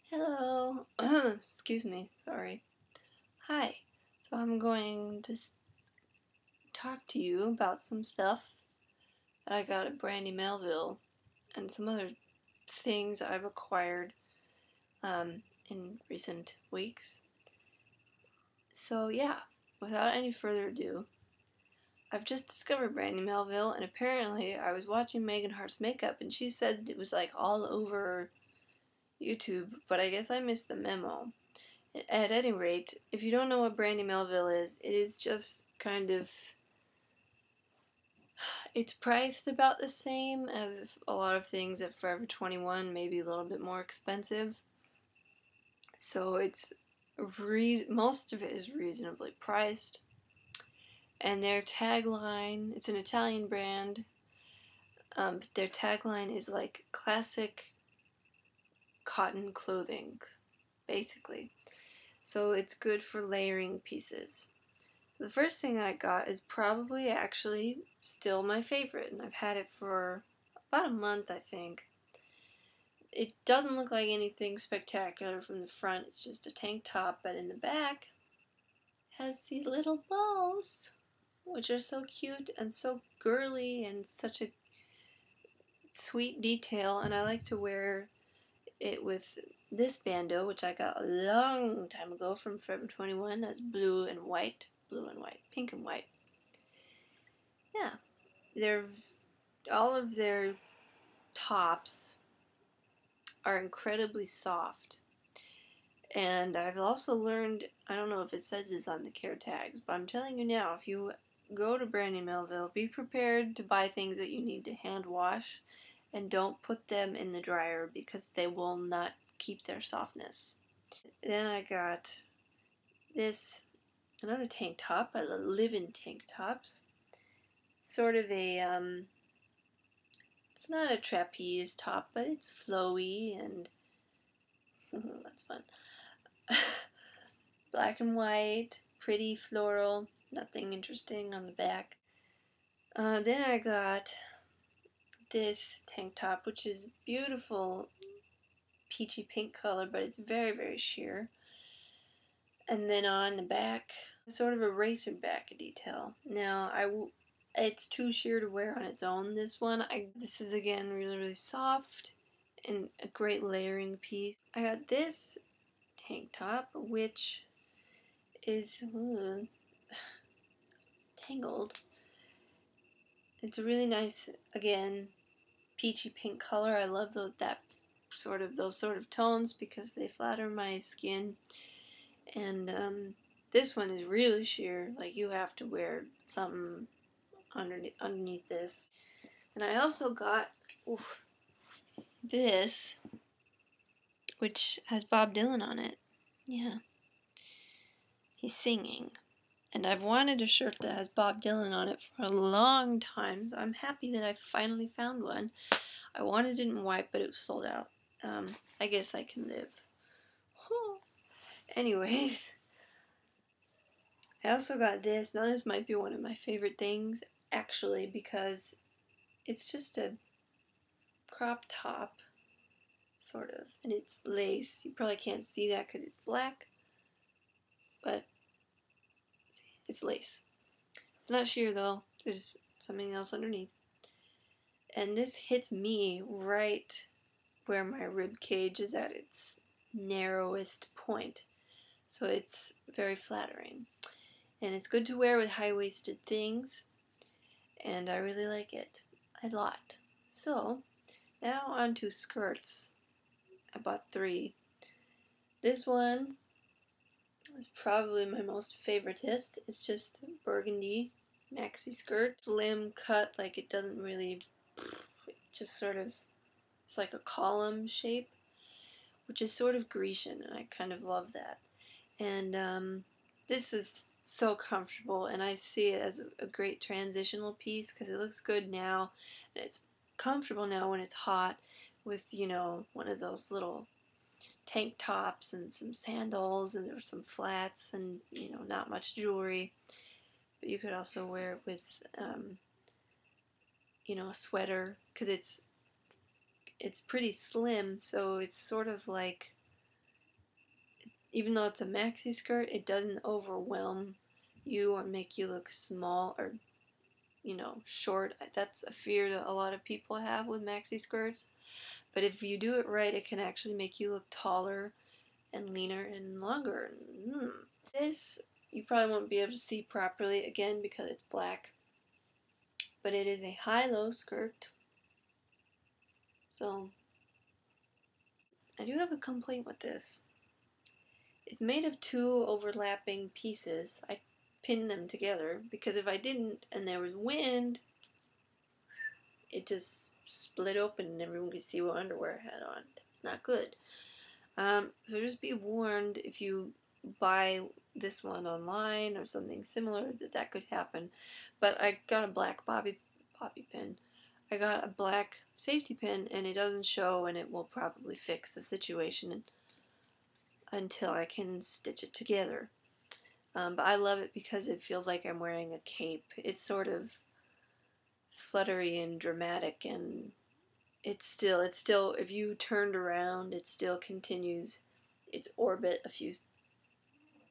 Hello. Excuse me. Sorry. Hi. So I'm going to talk to you about some stuff that I got at Brandy Melville and some other things I've acquired in recent weeks. So yeah, without any further ado, I've just discovered Brandy Melville, and apparently I was watching Megan Hart's makeup and she said it was like all over YouTube, but I guess I missed the memo. At any rate, if you don't know what Brandy Melville is, it is just kind of, it's priced about the same as a lot of things at Forever 21, maybe a little bit more expensive. So it's most of it is reasonably priced. And their tagline, it's an Italian brand, but their tagline is like classic cotton clothing, basically. So it's good for layering pieces. The first thing I got is probably actually still my favorite, and I've had it for about a month, I think. It doesn't look like anything spectacular from the front, it's just a tank top, but in the back has these little bows, which are so cute and so girly and such a sweet detail, and I like to wear it with this bandeau, which I got a long time ago from Forever 21. That's blue and white, pink and white. Yeah, all of their tops are incredibly soft. And I've also learned, I don't know if it says this on the care tags, but I'm telling you now, if you go to Brandy Melville, be prepared to buy things that you need to hand wash, and don't put them in the dryer because they will not keep their softness. Then I got this, another tank top. I live in tank tops. Sort of a, it's not a trapeze top, but it's flowy and that's fun. Black and white, pretty floral, nothing interesting on the back. Then I got this tank top, which is beautiful peachy pink color, but it's very, very sheer. And then on the back, sort of a racer back detail. Now, it's too sheer to wear on its own, this one. This is, again, really, really soft and a great layering piece. I got this tank top, which is tangled. It's a really nice, again, peachy pink color. I love those sort of tones because they flatter my skin. And this one is really sheer. Like, you have to wear something underneath this. And I also got this, which has Bob Dylan on it. Yeah, he's singing. And I've wanted a shirt that has Bob Dylan on it for a long time, so I'm happy that I finally found one. I wanted it in white, but it was sold out. I guess I can live. Anyways, I also got this. Now this might be one of my favorite things, actually, because it's just a crop top, sort of, and it's lace. You probably can't see that because it's black, but it's lace. It's not sheer though. There's something else underneath. And this hits me right where my rib cage is at its narrowest point. So it's very flattering. And it's good to wear with high-waisted things. And I really like it a lot. So, now on to skirts. I bought 3. This one is probably my most favoritist. It's just burgundy maxi skirt. Slim cut, like it doesn't really, just sort of, it's like a column shape, which is sort of Grecian, and I kind of love that. And this is so comfortable, and I see it as a great transitional piece because it looks good now, and it's comfortable now when it's hot with, one of those little tank tops and some sandals, and there's some flats and, not much jewelry. But you could also wear it with, a sweater, because it's pretty slim, so it's sort of like even though it's a maxi skirt, it doesn't overwhelm you or make you look small or, you know, short. That's a fear that a lot of people have with maxi skirts. But if you do it right, it can actually make you look taller and leaner and longer. This, you probably won't be able to see properly, again, because it's black. But it is a high-low skirt. So, I do have a complaint with this. It's made of 2 overlapping pieces. I pinned them together because if I didn't and there was wind, it just split open and everyone could see what underwear I had on. It's not good. So just be warned if you buy this one online or something similar that could happen. But I got a black bobby pin. I got a black safety pin and it doesn't show, and it will probably fix the situation until I can stitch it together. But I love it because it feels like I'm wearing a cape. It's sort of fluttery and dramatic, and it's still, if you turned around, it still continues its orbit a few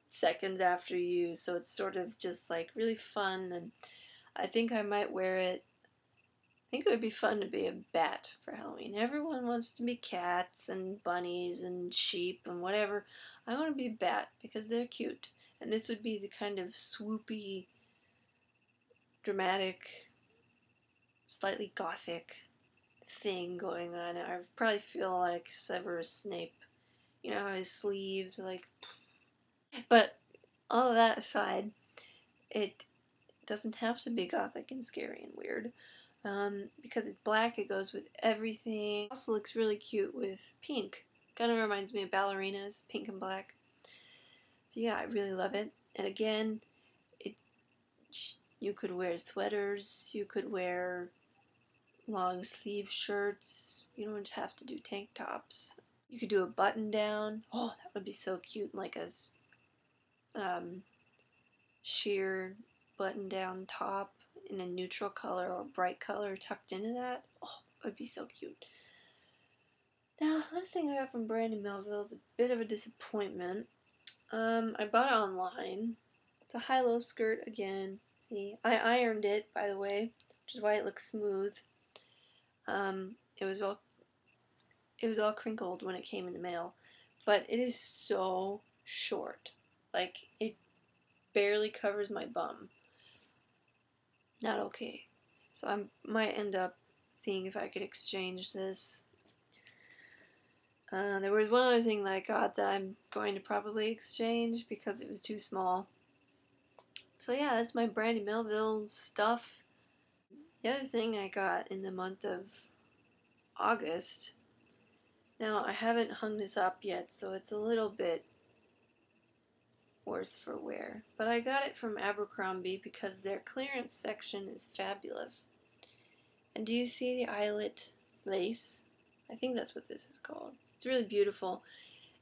seconds after you, so it's sort of just like really fun, and I think I might wear it. I think it would be fun to be a bat for Halloween. Everyone wants to be cats and bunnies and sheep and whatever. I want to be a bat because they're cute. And this would be the kind of swoopy, dramatic, slightly gothic thing going on. I probably feel like Severus Snape. You know how his sleeves are like... But all of that aside, it doesn't have to be gothic and scary and weird. Because it's black, it goes with everything. It also looks really cute with pink. Kind of reminds me of ballerinas, pink and black. So yeah, I really love it. And again, you could wear sweaters, you could wear long sleeve shirts, you don't have to do tank tops. You could do a button down. Oh, that would be so cute, like a sheer button down top in a neutral color or bright color tucked into that. Oh, it would be so cute. Now, last thing I got from Brandy Melville is a bit of a disappointment. I bought it online. It's a high-low skirt again. See, I ironed it, by the way, which is why it looks smooth. It was all crinkled when it came in the mail, but it is so short. Like, it barely covers my bum. Not okay. So I might end up seeing if I could exchange this. There was one other thing that I got that I'm going to probably exchange because it was too small. So yeah, that's my Brandy Melville stuff. The other thing I got in the month of August, now I haven't hung this up yet, so it's a little bit worse for wear, but I got it from Abercrombie because their clearance section is fabulous. And do you see the eyelet lace? I think that's what this is called. It's really beautiful.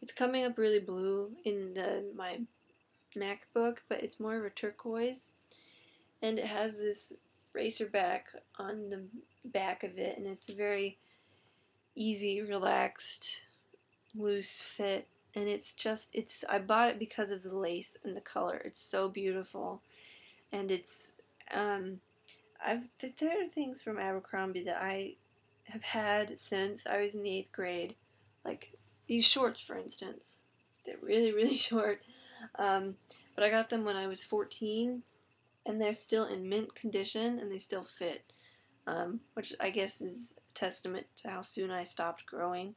It's coming up really blue in my MacBook, but it's more of a turquoise, and it has this racer back on the back of it, and it's a very easy, relaxed, loose fit. And I bought it because of the lace and the color. It's so beautiful. And there are things from Abercrombie that I have had since I was in the 8th grade. Like these shorts, for instance. They're really, really short. But I got them when I was 14, and they're still in mint condition, and they still fit. Which I guess is a testament to how soon I stopped growing.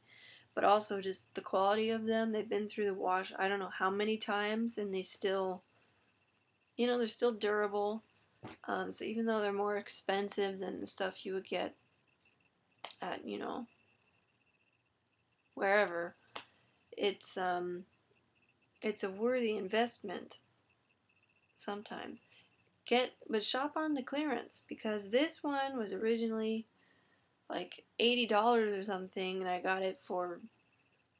But also just the quality of them. They've been through the wash I don't know how many times, and they still, they're still durable. So even though they're more expensive than the stuff you would get at, wherever, it's a worthy investment sometimes. But shop on the clearance, because this one was originally like $80 or something, and I got it for,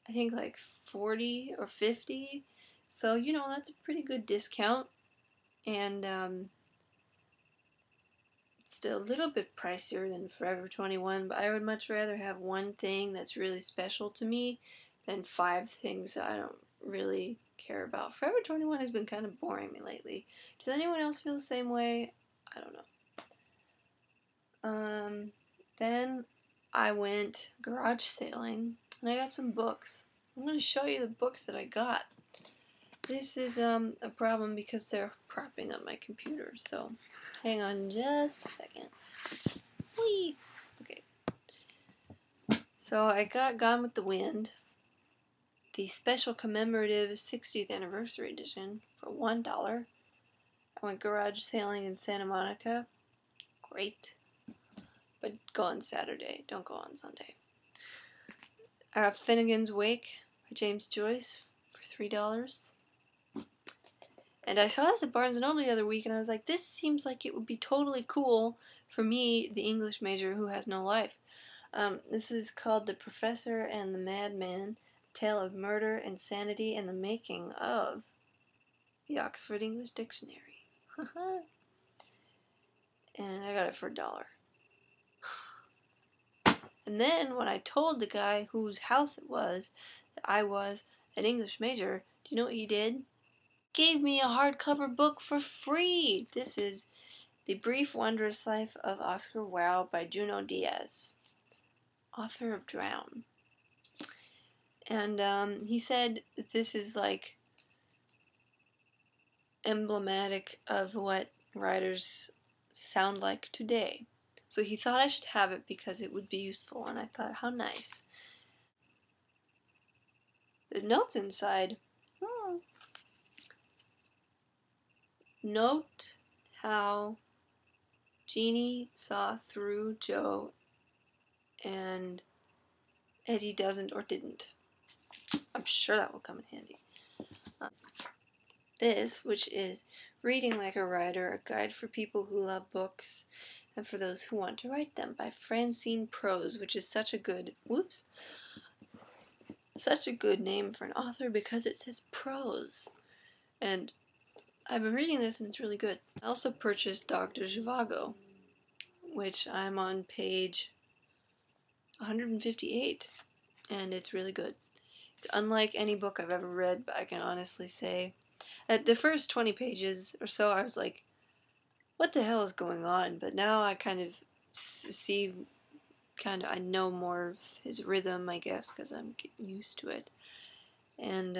I think, like 40 or 50. So, that's a pretty good discount. And it's still a little bit pricier than Forever 21, but I would much rather have one thing that's really special to me than 5 things that I don't really care about. Forever 21 has been kind of boring me lately. Does anyone else feel the same way? I don't know. Then I went garage sailing and I got some books. I'm going to show you the books that I got. This is a problem because they're propping up my computer, so hang on just a second. Whee! Okay. So I got Gone with the Wind, the special commemorative 60th anniversary edition for $1. I went garage sailing in Santa Monica. Great. But go on Saturday, don't go on Sunday. I got Finnegan's Wake by James Joyce for $3. And I saw this at Barnes & Noble the other week, and I was like, this seems like it would be totally cool for me, the English major who has no life. This is called The Professor and the Madman, A Tale of Murder, Insanity, and the Making of the Oxford English Dictionary. And I got it for $1. And then when I told the guy whose house it was that I was an English major, do you know what he did? Gave me a hardcover book for free. This is The Brief Wondrous Life of Oscar Wilde by Junot Diaz, author of Drown. And he said that this is like emblematic of what writers sound like today. So he thought I should have it because it would be useful, and I thought, how nice. The notes inside. Note how Jeannie saw through Joe and Eddie doesn't or didn't. I'm sure that will come in handy. This, which is Reading Like a Writer, a guide for people who love books and for those who want to write them, by Francine Prose, which is such a good, such a good name for an author because it says prose. And I've been reading this and it's really good. I also purchased Dr. Zhivago, which I'm on page 158, and it's really good. It's unlike any book I've ever read, but I can honestly say at the first 20 pages or so I was like, what the hell is going on? But now I kind of see, I know more of his rhythm, I guess, because I'm getting used to it. And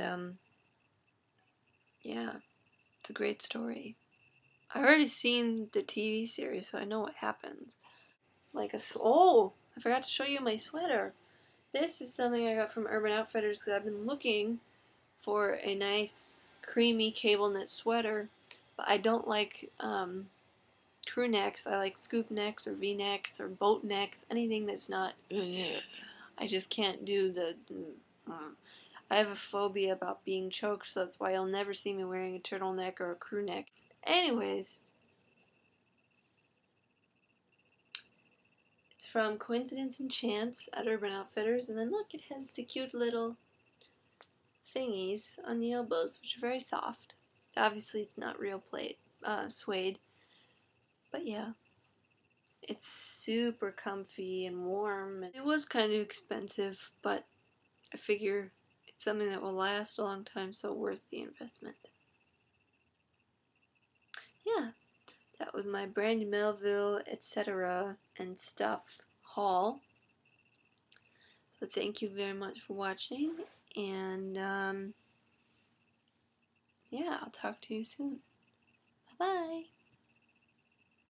yeah, it's a great story. I've already seen the TV series, so I know what happens. Oh, I forgot to show you my sweater. This is something I got from Urban Outfitters because I've been looking for a nice creamy cable knit sweater, but I don't like crew necks. I like scoop necks or V-necks or boat necks, anything that's not, I just can't do I have a phobia about being choked, so that's why you'll never see me wearing a turtleneck or a crew neck. Anyways, it's from Coincidence and Chance at Urban Outfitters, and then look, it has the cute little thingies on the elbows, which are very soft. Obviously, it's not real suede, but yeah, it's super comfy and warm. It was kind of expensive, but I figure it's something that will last a long time, so worth the investment. Yeah, that was my Brandy Melville, etc. and stuff haul. So thank you very much for watching, and yeah, I'll talk to you soon.